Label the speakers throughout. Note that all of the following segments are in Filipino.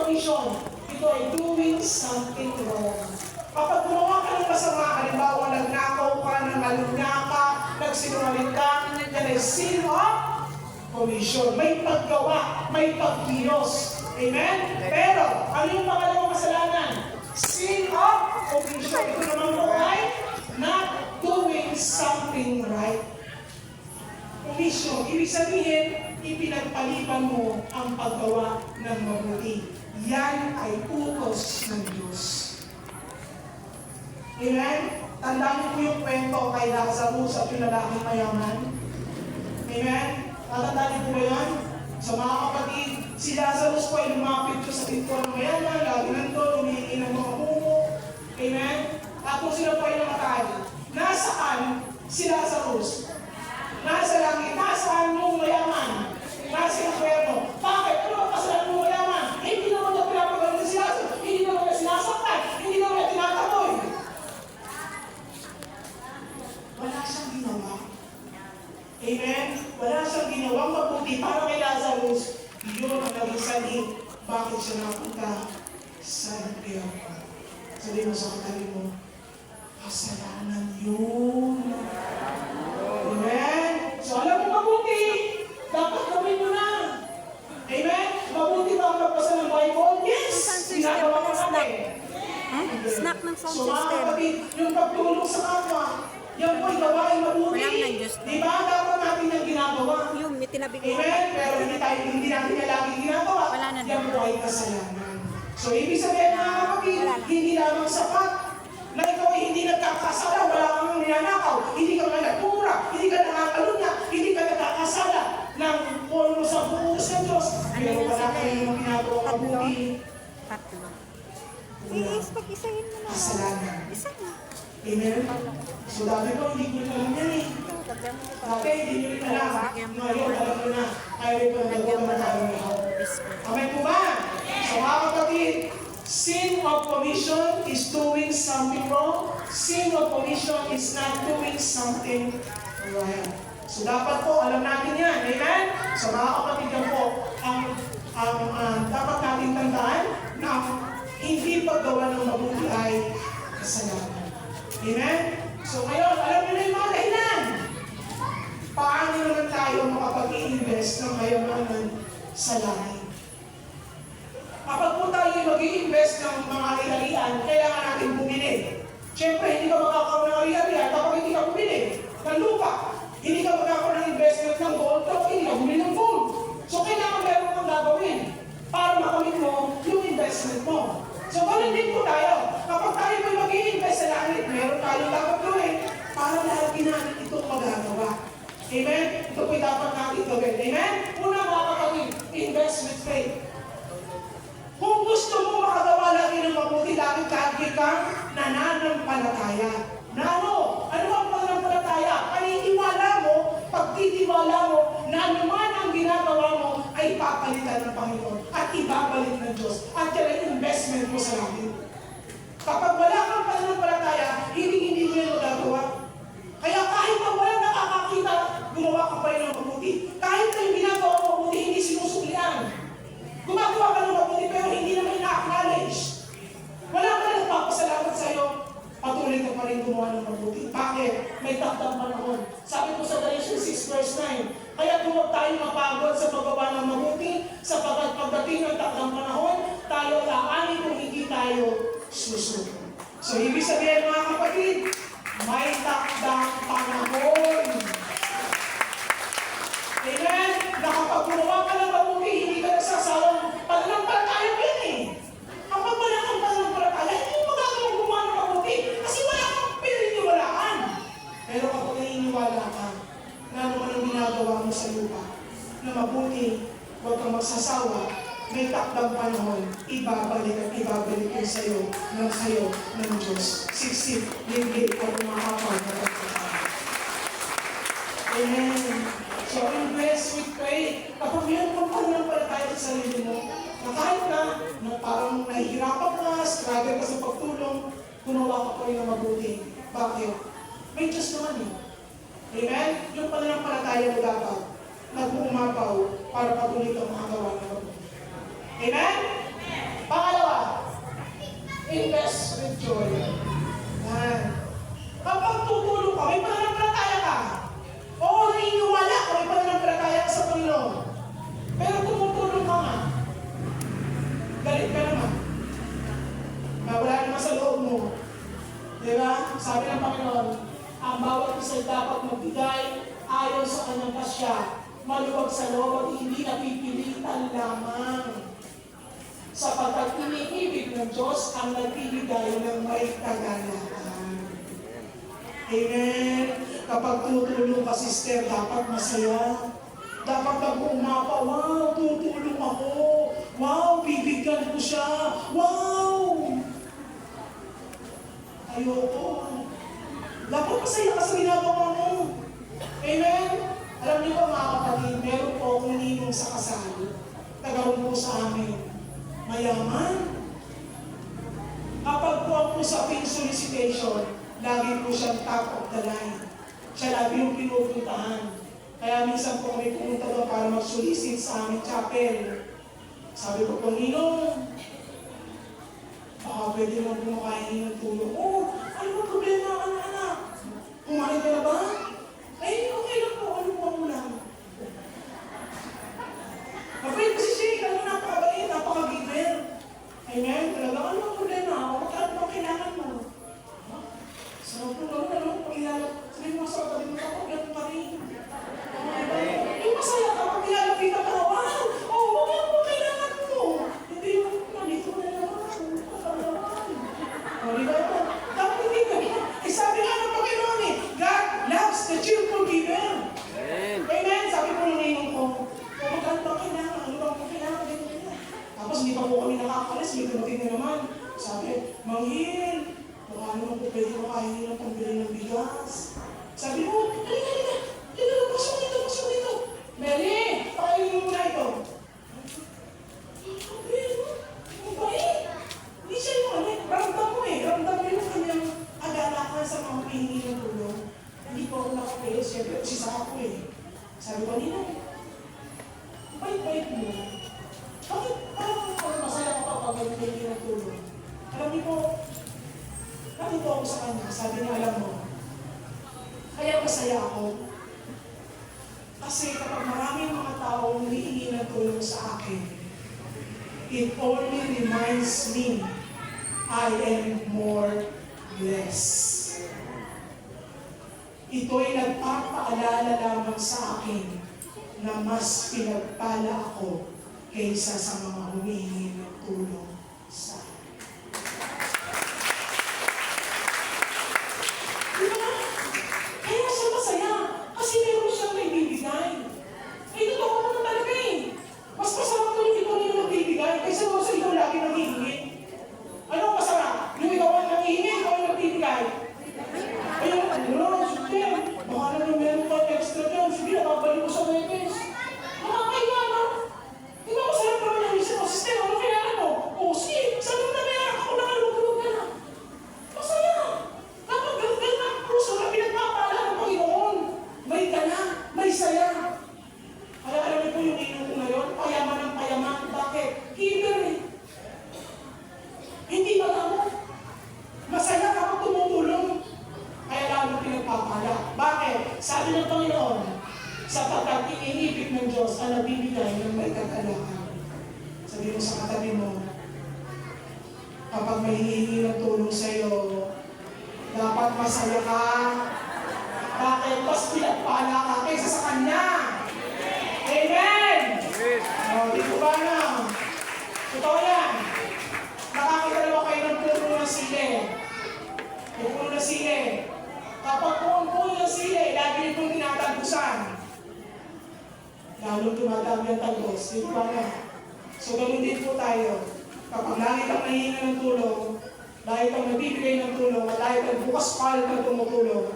Speaker 1: commission. Ito ay doing something wrong. Kapag gumawa ka ng masama, halimbawa nagnakaw ka, nangalunya ka, nagsinungaling ka, yan ay sin of commission. May paggawa, may pagkilos. Amen? Pero, ano yung pangalawang kasalanan? Sin of commission. Ito naman po ay not doing something right. Commission, ibig sabihin, ipinagpaliban mo ang paggawa ng mabuti. Yan ay utos ng Diyos. Amen? Tandaan niyo po yung kwento kay Lazarus at yung lalaking mayaman. Amen? Tatandaan niyo po ba yan? So mga kapatid, si Lazarus po ay lumapit ko sa pinto ng mayaman, lagi nandun, umiinom ng mga mumo. Amen? At kung sila po ay namatay, nasaan si Lazarus? Nasa langit, nasaan yung mayaman? Nasa yung kwento. Bakit? Ano ang kasalanan ng mayaman? Hindi naman niya pinapagaling si Lazarus. Hindi naman niya sinasaktan. Hindi naman niya tinataboy. Wala siyang ginawa. Amen? Wala siyang ginawang mabuti para kay Lazarus. Yun ang naging sanhi. Bakit siya napunta sa impyerno? Sabihin mo sa katabi mo, kasalanan yun. Amen? So alam mo mabuti, dapat gawin mo na. Amen? Mabuti ba ang magbasa ng Bible? Yes! Ginagawa ko natin.
Speaker 2: Snack ng sound
Speaker 1: So mga
Speaker 2: system.
Speaker 1: kapatid, yung pagtulong sa kapwa, yan po'y gawain mabuti. Di ba? Dapat natin yung ginagawa.
Speaker 2: Yung may tinabi ko.
Speaker 1: Amen? Pero hindi natin yan lagi ginagawa.
Speaker 2: Wala na
Speaker 1: Yan po ay kasalanan. So ibig sabihin mga kapatid, hindi lamang sapat na ikaw ay hindi nagkakasala, wala kang ninanakaw, hindi ka nagpura, hindi ka nakakalunya, hindi ka nagkakasala ng puno sa buhos ng Diyos. Pero wala kayong ginagawa mabuti.
Speaker 2: Tatlo. Pag-isahin mo na.
Speaker 1: Kasalanan.
Speaker 2: Isa na.
Speaker 1: Amen? So dati po, hindi ko rin alam yan eh. Dati, hindi nyo rin alam. Ngayon, alam mo na. Kaya rin po nagagawa na tayo ngayon. Amen po ba? So mga kapatid, sin of commission is doing something wrong. Sin of commission is not doing something right. So dapat po, alam natin yan. Amen? So mga kapatid yan po, dapat natin tandaan na hindi paggawa ng mabuti ay kasalanan. Amen? So ngayon, alam niyo na yung mga dahilan. Paano naman tayo makapag-i-invest ng kayamanan sa langit? Kapag po tayo mag-i-invest ng mga ari-arian, kailangan natin bumili. Siyempre, hindi ka makakaroon ng ari-arian kapag hindi ka bumili ng lupa. Hindi ka magkakaroon ng investment ng gold kapag hindi ka bumili ng gold. So, kailangan meron kang gagawin para makamit mo yung investment mo. So, ganun din po tayo. Kapag tayo po mag-i-invest sa langit, meron tayong dapat gawin para lagi natin itong magagawa. Amen? Ito po dapat natin gawin. Amen? Una mga kapatid, investment faith. Kung gusto mo makagawa lagi ng mabuti, lagi kang nananampalataya. Ano? Ano ang pananampalataya? Paniniwala mo, pagtitiwala mo, na naman ang ginagawa mo ay papalitan ng Panginoon at ibabalik ng Diyos. At yan ay investment mo sa langit. Kapag wala kang pananampalataya, hindi mo yan magagawa. Kaya kahit na wala nakakakita, gumawa ka pa rin ng mabuti. Kahit na yung ginagawa mo mabuti, hindi sinusuklian. Gumagawa ka ng mabuti pero hindi naman na-acknowledge. Wala ka na nagpapasalamat sa'yo, patuloy ka pa rin gumawa ng mabuti. Bakit? May takdang panahon. Sabi ko sa Galatians 6 verse 9, kaya huwag tayo mapagod sa paggawa ng mabuti, sapagkat pagdating ng takdang panahon, tayo aanin kung hindi tayo susunod. So, ibig sabihin mga kapatid, may takdang panahon. Amen? Nakapag gumawa ka ng mabuti, hindi ka nagsasawang pananampalataya mo yan eh. Kapag wala kang pananampalataya, hindi mo magagawang gumawa ng mabuti kasi wala kang pininiwalaan. Pero kapag naniniwala ka na naman ang ginagawa mo sa lupa, na mabuti, huwag kang magsasawa, may takdang panahon, ibabalik at ibabalik yun sa'yo ng Diyos. Siksik, ligid, at umakapag na pagkakita. Amen. So, invest with faith. Kapag meron kang pananampalataya sa sarili mo, na kahit na parang nahihirapan ka, struggle ka sa pagtulong, gumawa ka pa rin ng mabuti. Bakit? May Diyos naman eh. Amen? Yung pananampalataya mo dapat, nag-uumapaw para patuloy kang makagawa ng mabuti. Amen? Invest with joy. Yan. Kapag tutulong ka, may pananampalataya ka. Oo, naniniwala ka, may pananampalataya ka sa Panginoon. Pero tumutulong ka nga. Galit ka naman. Wala naman sa loob mo. Diba? Sabi ng Panginoon, ang bawat isa dapat magbigay ayon sa kanyang pasya, maluwag sa loob at hindi napipilitan lamang. Sapagkat iniibig ng Diyos ang nagbibigay ng may kagalakan. Amen. Kapag tutulong ka, sister, dapat masaya. Dapat nag-umapa, wow, tutulong ako. Wow, bibigyan ko siya. Wow! Ayoko. Dapat masaya ka sa ginagawa mo. Amen? Alam niyo ba mga kapatid, meron po akong ninong sa kasal. Tagaroon po sa amin. Mayaman. Kapag po ako sa pin solicitation, lagi po siyang top of the line. Siya lagi yung pinupuntahan. Kaya minsan po kami pumunta doon para mag-solicit sa aming chapel. Sabi ko po, Ninong, baka pwede mo kumakain ng tulong. Oh, ano ba problema, anak? Kumain ka na ba? Ay, okay lang po. Ano po mo lang? Kapag kasi siya, ano napakabait, napakagiver. Amen? Talaga, ano ang problema? Magkano ba kailangan mo? Sarap po gawin, ano? Pag-ilalap, sabi mo sa kapatid mo, ako, ganun pa rin. Yung masaya ka, pag ilalapit ka pa, wow! Oh, ano po kailangan mo? Hindi yung, nandito na naman. O, di ba? Dapat hindi ka. Eh, sabi nga ng Panginoon eh, God loves the cheerful giver. Amen? Sabi po ng ninong ko, magkano ba kailangan? Ano ba kailangan? Tapos hindi pa po kami nakakalis, may dumating na naman. Sabi, Manghil, baka naman po pwede makahingi ng pambili ng bigas. Sabi mo, halika, pasok dito. Mary, pakainin mo muna ito. Mabait. Hindi siya yung ano, ramdam mo yung kanyang agalakan sa mga pihingi ng tulong. Hindi po ako nakapaya, siyempre, kasi sa ako eh. Sabi ko, Ninong, bait-bait mo. Bakit parang masaya ka pa pag may pihingi ng tulong? Alam niyo po, nakita ako sa kanya, sabi niya, alam mo, kaya masaya ako. Kasi kapag maraming mga tao humihingi ng tulong sa akin, it only reminds me I am more blessed. Ito'y nagpapaalala lamang sa akin na mas pinagpala ako kaysa sa mga humihingi ng tulong sa akin. Diba? Kaya siya masaya. Kasi meron siyang naibibigay. Eh, totoo naman talaga eh. Mas masarap na yung ikaw yung nagbibigay kaysa mo sa ikaw lagi nanghihingi. Ano ang masarap? Yung ikaw ang nanghihingi, ikaw ang nagbibigay. Ayun, super. Baka naman meron pa extra dyan. Sige, nakabalik mo sa Webes. Nakakaya na. Di ba masarap naman yung isip mo? Sister, ano kailangan mo? O, sige, sabi mo na meron ako nakalugulog ka na. Masaya. Dapat ganun ang puso na pinagpapala ng Panginoon. May gana, may saya. Kaya alam niyo po yung inong ko ngayon, payaman ng payaman. Bakit? Giver eh. Hindi ba mo? Masaya kapag tumutulong. Kaya lalo pinagpapala. Bakit? Sabi ng Panginoon, sapagkat iniibig ng Diyos ang nabibigay ng may kagalakan. Sabi mo sa katabi mo, kapag may hihingi ng tulong sa'yo, dapat masaya ka. Bakit? Mas pinagpala ka kaysa sa Kanya. Amen! O, di ko ba na? Totoo yan. Nakakita naman kayo ng puno ng sili. Yung puno ng sili. Kapag puno ng sili, lagi rin pong tinatagusan. Lalo dumadami ang tagos. Di ko ba na? So, ganun din po tayo. Kapag lagi kang nahinga ng tulong, dahil kang nagbibigay ng tulong, at dahil kang bukas pala kang tumutulong,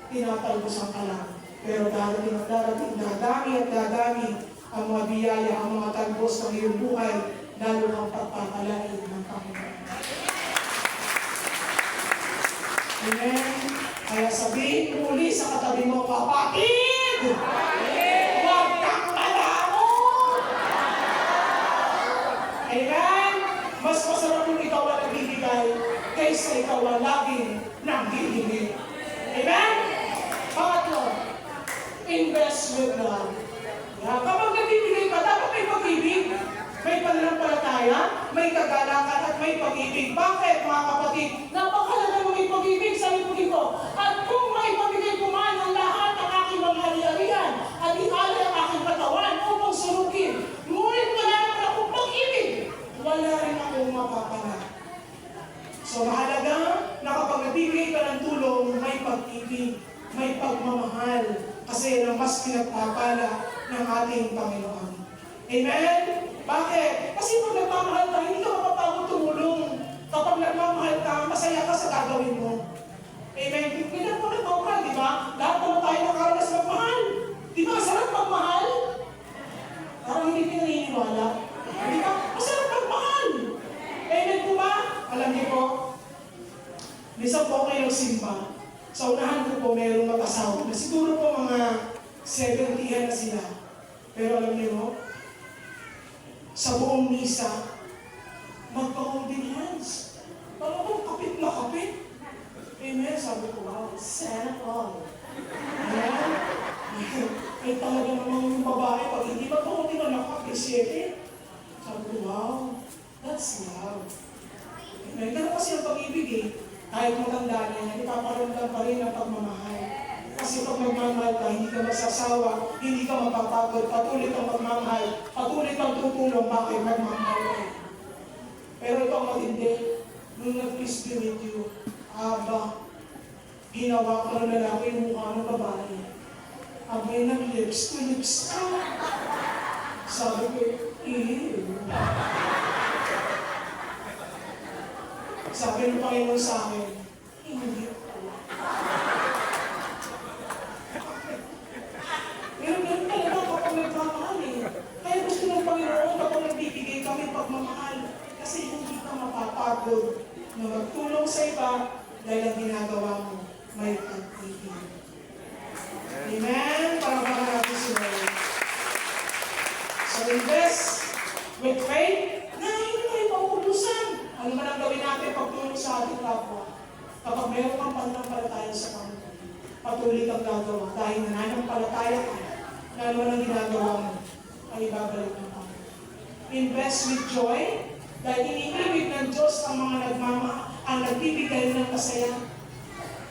Speaker 1: tinatalbusan ka lang. Pero darating at darating, dadami at dadami ang mga biyaya, ang mga talbos ng iyong buhay, lalo kang pagpapalain ng Panginoon. Amen? Kaya sabihin muli sa katabi mo, kapatid! Huwag kang malamon! Amen? Mas masarap yung ikaw ang nagbibigay kaysa ikaw ang laging nanghihingi. Amen? Pangatlo, invest with love. Yeah. Kapag nagbibigay ka, dapat may pag-ibig, may pananampalataya, may kagalakan at may pag-ibig. Bakit, mga kapatid? Napakalaga mo may pag-ibig sa ibigin ko. At kung may pag-ibig ko man ang lahat ng aking mga hari-harian at ialay ang aking katawan upang surugin, ngunit wala naman akong pag-ibig, wala rin akong mapapala. So mahalaga na kapag nagbibigay ka ng tulong, may pag-ibig, may pagmamahal, kasi yan ang mas pinagpapala ng ating Panginoon. Amen? Bakit? Kasi pag nagmamahal ka, hindi ka mapapagod tumulong. Kapag nagmamahal ka, masaya ka sa gagawin mo. Amen? Ganyan po nagmamahal, di ba? Lahat naman tayo nakaranas magmahal. Di ba? Sarap magmahal? Parang hindi pinaniniwala. Di ba? Masarap magmahal. Amen po ba? Alam niyo po, minsan po kayo nagsimba. Sa unahan ko po, mayroong mag-asawa na siguro po mga 70 na sila. Pero alam niyo po, sa buong misa, magpa-holding hands. Parang kapit na kapit. Amen. Sabi ko, wow, Santa Claus. Amen. Ay talaga namang yung babae, pag hindi magpa-holding hands, nakapit-sete. Sabi ko, wow, that's love. Amen. Ganun kasi ang pag-ibig eh. Kahit matanda niya, ipaparamdam pa rin ang pagmamahal. Kasi pag magmamahal ka, hindi ka masasawa, hindi ka mapapagod, patuloy kang magmamahal, patuloy kang tutulong, bakit magmamahal ka. Pero ito ang matindi, nung nag-peace be with you, ginawa ko ng lalaki yung mukha ng babae. Abay nag-lips to lips ka. Sabi ko, ew. Sabi ng Panginoon sa akin, hindi ko. Ganun talaga kapag nagmamahal eh. Kaya gusto ng Panginoon kapag nagbibigay kami pagmamahal. Kasi hindi ka mapapagod na magtulong sa iba dahil ang ginagawa mo may pag-ibig. Amen? Para natin si Lord. So invest with faith na hindi tayo mauubusan. Ano man ang gawin natin pagtulong sa ating kapwa? Kapag meron kang pananampalataya sa Panginoon, patuloy kang gagawa dahil nananampalataya ka na ano ang ginagawa mo ay ibabalik ng Panginoon. Invest with joy dahil iniibig ng Diyos ang mga ang nagbibigay ng kasaya.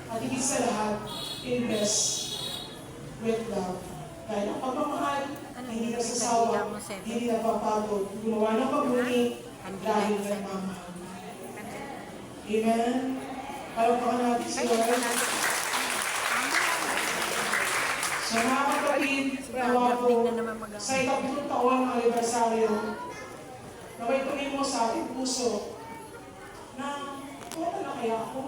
Speaker 1: At higit sa lahat, invest with love. Dahil ang pagmamahal, hindi nasasawa, hindi napapagod, gumawa ng mabuti dahil nagmamahal. Amen? Palagpakan natin si Lord. Sa mga kapatid, nawa po, sa ikapulang taon ng anibersaryo, naway tuloy mo sa ating puso na, wala na kaya ako?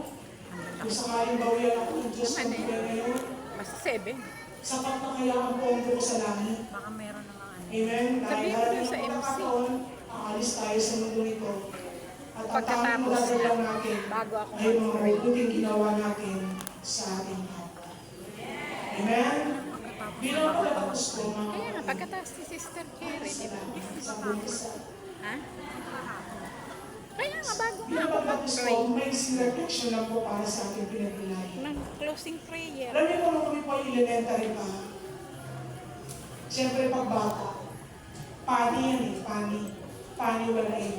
Speaker 1: Kung sakaling bawian ako ng Diyos kung kaya ngayon,
Speaker 2: Basta 7.
Speaker 1: sapat na kaya ang pondo ko sa langit.
Speaker 2: Baka meron namang ano.
Speaker 1: Amen? Dahil
Speaker 2: Sabihin mo
Speaker 1: darating
Speaker 2: sa
Speaker 1: ang
Speaker 2: MC.
Speaker 1: pagkakataon, aalis tayo sa mundo nito. At ang tanging
Speaker 2: Pagkatapos
Speaker 1: magagawa natin
Speaker 2: bago ako
Speaker 1: ay mga
Speaker 2: mag-pray.
Speaker 1: mabuting ginawa natin sa ating kapwa. Amen? Bilang pagkatapos ko, mga
Speaker 2: Kaya nga,
Speaker 1: kapatid,
Speaker 2: pagkatapos si Sister Carrie, di ba?
Speaker 1: sa buong isa.
Speaker 2: Ha? Kaya nga, bago nga
Speaker 1: Bilang
Speaker 2: ako
Speaker 1: pagkatapos
Speaker 2: mag-pray.
Speaker 1: ko, may reflection lang po para sa ating pinagbilay.
Speaker 2: Ng closing prayer.
Speaker 1: Alam niyo kung kami po ay elementary pa. Siyempre pag bata, pani yan eh, pani. Pani wala eh.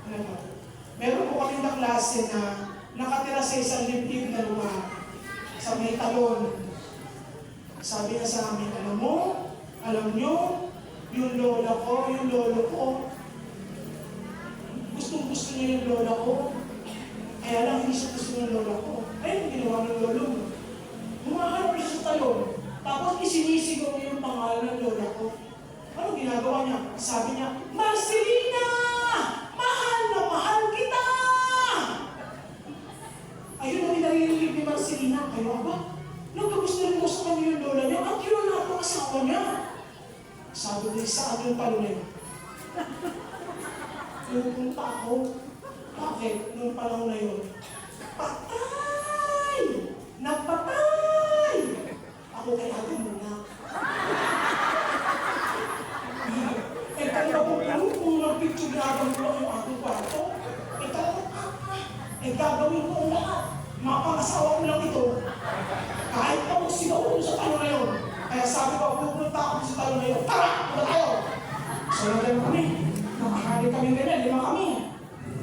Speaker 1: Ano ba? Meron po kami na klase na nakatira sa isang liblib na lugar sa may talon. Sabi niya sa amin, alam nyo, yung lola ko, yung lolo ko, gustong-gusto niya yung lola ko. Kaya lang hindi siya gusto ng lola ko. Ayun, ginawa ng lolo mo. Humaharap siya sa talon. Tapos isinisigaw niya yung pangalan ng lola ko. Ano ginagawa niya? Sabi niya, Marcelina! Mahal na mahal kita! Ayun ang naririnig ni Marcelina. Kayo ba? Nagkagusto rin mo sa kanya yung lola niya at yun ang asawa niya. Sabi ko, saan yung talon? Pupunta ako. Bakit? Nung panahon na yun. Patay! Nagpatay! Ako kay ate muna. Eh, kaya po kung nagpicture na ako yung aking kwarto, ay gagawin ko ang lahat. Mapangasawa ko lang ito. Kahit na magsigaw ko sa talo na yun. Kaya sabi ko, pupunta ako sa talo na yun. Tara! Wala tayo! So, nagano kami. Nakahari kami ganyan, 5 kami.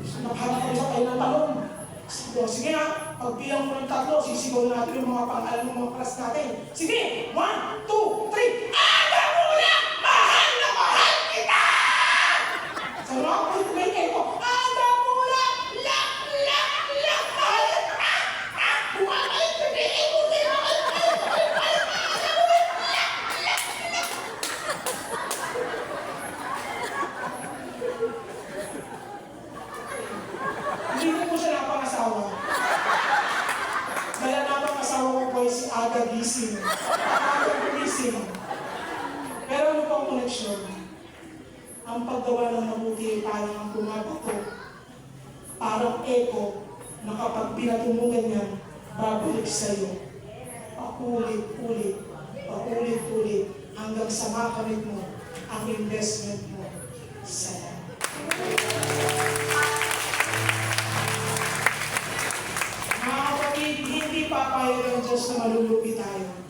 Speaker 1: So, nakaharap kami sa tayo ng talon. So, sige na, pagbilang mo ng 3, sisigaw natin yung mga pangalan ng mga class natin. Sige! 1, 2, 3! Aga muna! Mahal na mahal kita! Sa mga kulay kayo, aga muna! Lak! Mahal ka! Bumabalik ka na! Hindi ko siya napangasawa. Kaya napangasawa ko po si Aga Gising. Aga Gising. Pero ano pang koneksyon? Ang paggawa ng mabuti ay parang ang bumabato. Parang echo na kapag binato mo ganyan, babalik sa'yo. Paulit-ulit, paulit-ulit, hanggang sa makamit mo ang investment mo sa mga kapatid, hindi papayag ang Diyos na malulupi tayo.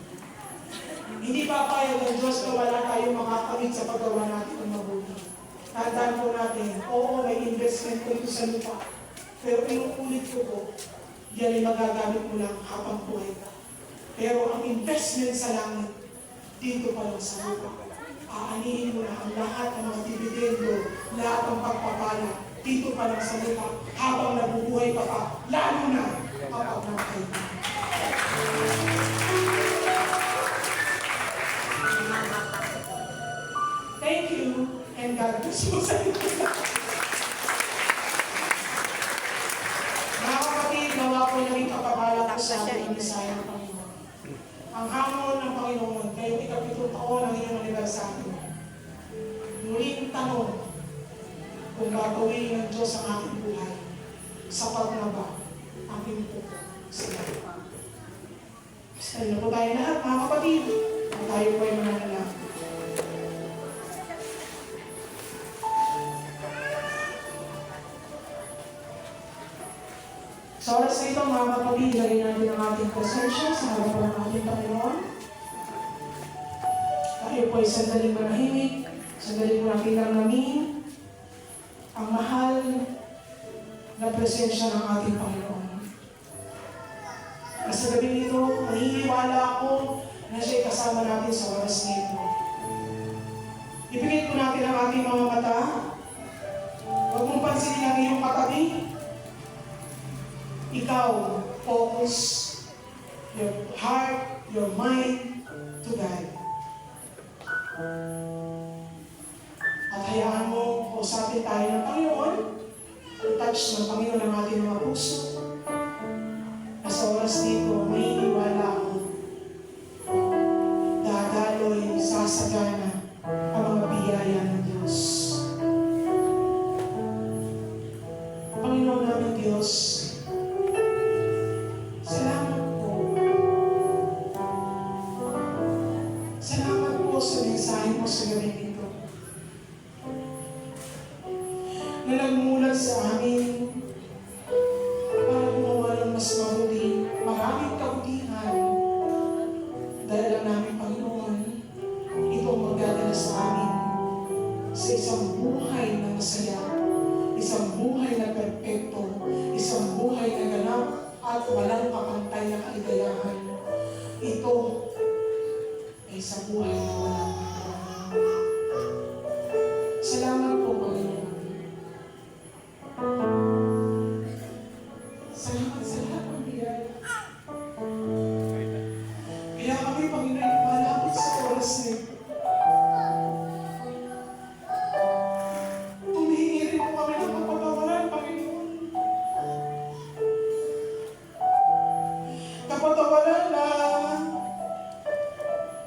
Speaker 1: Hindi papayag ang Diyos na wala tayong makakamit sa paggawa natin ng mabuti. Tandaan po natin, oo, may investment ko ito sa lupa. Pero inuulit ko po, yan ay magagamit mo lang habang buhay ka. Pero ang investment sa langit, dito pa lang sa lupa. Aanihin mo na ang lahat ng mga dividendo, lahat ng pagpapala, dito pa lang sa lupa, habang nabubuhay ka pa, lalo na kapag namatay ka. Thank you, and God bless you sa inyo. Mga kapatid, nawa po naging kapabala ko sa ating Messiah ng Panginoon. Ang hamon ng Panginoon, ngayong ika-7 taon ng iyong anibersaryo. Muling tanong, kung gagawin ng Diyos ang aking buhay, sapat na ba ang pinto sa lupa? Basta na po tayo lahat, mga kapatid. Kung tayo po ay mananalangin. Sa oras na ito, mga kapatid, ilagay natin ang ating presensya sa harapan ng ating Panginoon. Tayo po ay sandaling manahimik, sandaling mo natin namin ang mahal na presensya ng ating Panginoon. Sa gabi nito, naniniwala ako na siya'y kasama natin sa oras nito. Ipigit po natin ang ating mga mata. Huwag mong pansinin ang iyong katabi. Ikaw, focus your heart, your mind to God. At hayaan mo, usapin tayo ng Panginoon, touch ng Panginoon ang ating mga puso. Na sa oras dito, may iniwala ako, dadaloy, sasagana ang mga biyaya ng Diyos. Panginoon namin Diyos, salamat po sa mensahe mo sa gabi nito. Na nagmulat sa amin para gumawa ng mas mabuti, maraming kabutihan. Dahil lang namin, Panginoon, itong magdadala sa amin sa isang buhay na masaya, isang buhay na perpekto, isang buhay na ganap at walang kapantay na kaligayahan. Ito ay sa buhay na walang hanggan. Salamat po, Panginoon. Salamat sa lahat ng biyaya. Kaya kami, Panginoon, malapit sa oras na ito. Humihingi rin po kami ng kapatawaran, Panginoon. Kapatawaran na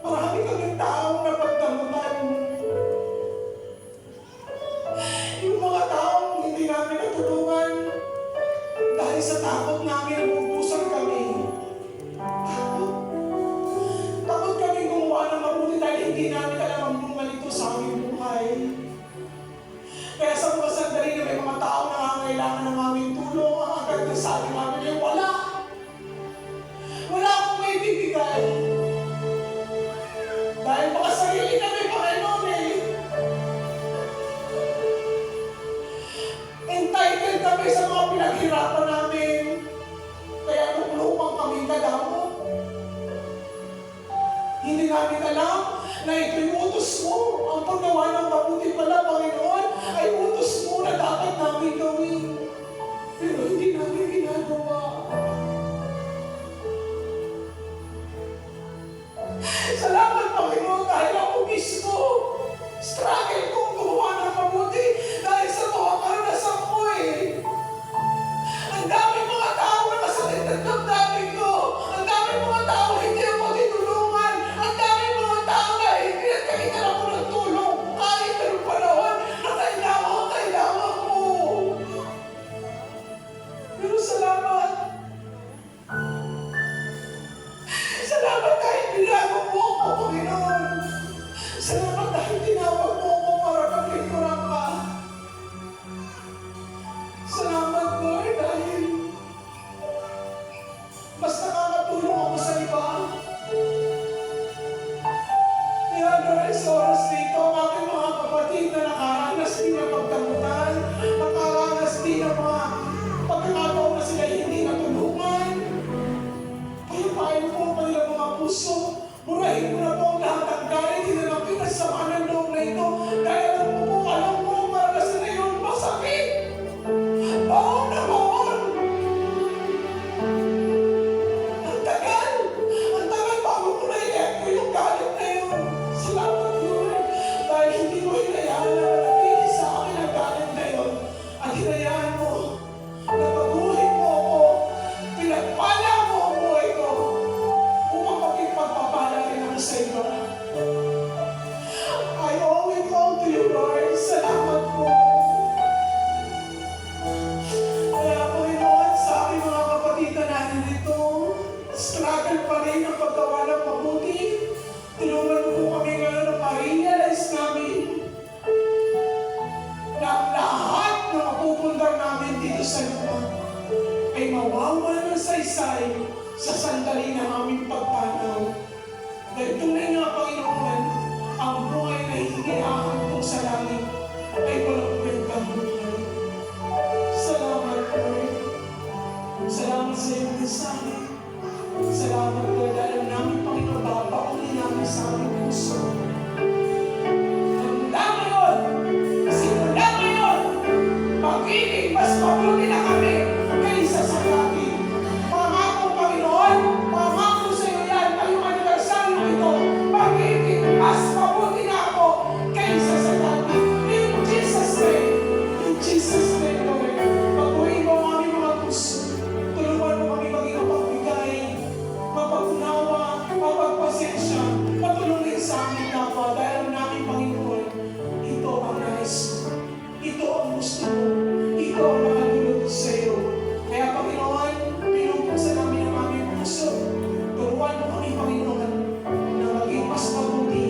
Speaker 1: marami kaming taong napagdamutan. Yung mga taong hindi namin natulungan dahil sa takot namin nabubusan kami. Takot kami gumawa ng mabuti dahil hindi namin alam ang bunga nito sa aming buhay. Kaya sa mga sandali na may mga taong nangangailangan ng aming tulong, ang agad na sabi Entitled kami sa mga pinaghirapan namin. Kaya nung lumang kami kadamo, hindi namin alam na ito'y utos mo. Ang paggawa ng mabuti pala, Panginoon, ay utos mo na dapat namin gawin. Pero hindi namin ginagawa. Salamat, Panginoon, dahil ako mismo, struggle kong gumawa ng mabuti dahil sa mga karanasan ko eh. Ang daming mga tao na masakit ang damdamin ko. Ang daming mga tao hindi ako tinulungan. Ang daming mga tao na hindi nagkakitan ako ng tulong. Kahit meron panahon na kailangan mo. Pero salamat. Salamat dahil binago mo ako, Panginoon. Salamat dahil tinawag mo ako para paglingkuran ka. Salamat, Lord, dahil mas nakakatulong ako sa iba. Kaya, Lord, sa oras dito, ang aking mga kapatid na nakaranas din ng pagdamutan, nakaranas din ng mga pagkakataon na sila hindi natulungan. Kaya paano po ang kanilang mga puso? Murahin mo na po ang lahat ng galit, hinanapin at sama ng loob na ito. Dahil alam mo, para na sila yun masakit. Oo naman! Ang tagal bago ko na-i-let ko yung galit na yun. Salamat, Lord, dahil hindi mo hinayaan na manatili sa akin ang galit na yun. At hinayaan mo na baguhin mo ako, pinagpala mo ang buhay ko, upang maging pagpapala rin ako sa iba. I owe it all to you, Lord. Salamat po. Kaya, Panginoon, sa aking mga kapatid na naninito, struggle pa rin ang paggawa ng mabuti. Tulungan mo po kami ngayon na ma-realize namin na ang lahat na mapupundar namin dito sa lupa ay mawawala ng saysay sa sandali ng aming pagpanaw. Dahil tunay nga, Panginoon, ang buhay na hinihahandog sa langit ay walang kwentang buhay. Salamat, Lord. Salamat sa iyong mensahe. Salamat, Lord, dahil namin, Panginoon, babauli namin sa aming puso. Handa ngayon, simula ngayon, magiging mas mabuti na kami kaysa sa dati. Pangako, Panginoon, pangako sa iyo yan, ngayong anibersaryo ito, magiging mas mabuti na ako kaysa sa dati. In Jesus' name, Lord, baguhin mo ang aming mga puso. Tulungan mo kami maging mapagbigay, mapag-unawa, mapagpasensya, patulungin sa aming kapwa dahil ang namin, Panginoon, ito ang nais mo. Ito ang gusto mo. Ito ang nakadulog sa iyo. Kaya, Panginoon, pinupuksan namin ang aming puso. Turuan mo kami, Panginoon, na maging mas mabuti,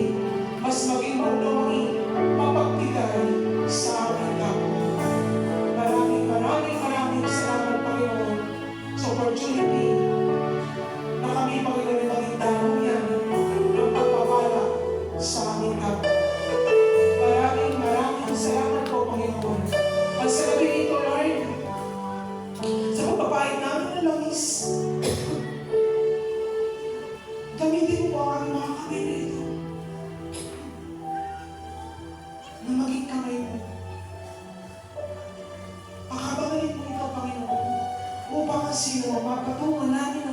Speaker 1: mas maging maunawain, mapagbigay sa aming kapwa. Maraming salamat, Panginoon, sa opportunity na kami, Panginoon, maging daluyan ng pagpapala sa aming kapwa. Maraming salamat po, Panginoon. At sa gabi ito, Lord, sa pagpapahin namin ng langis, gamitin mo po ang aming mga kamay na ito na maging kamay mo. Pakabangalin mo ito, Panginoon, upang ang sino mapatungan namin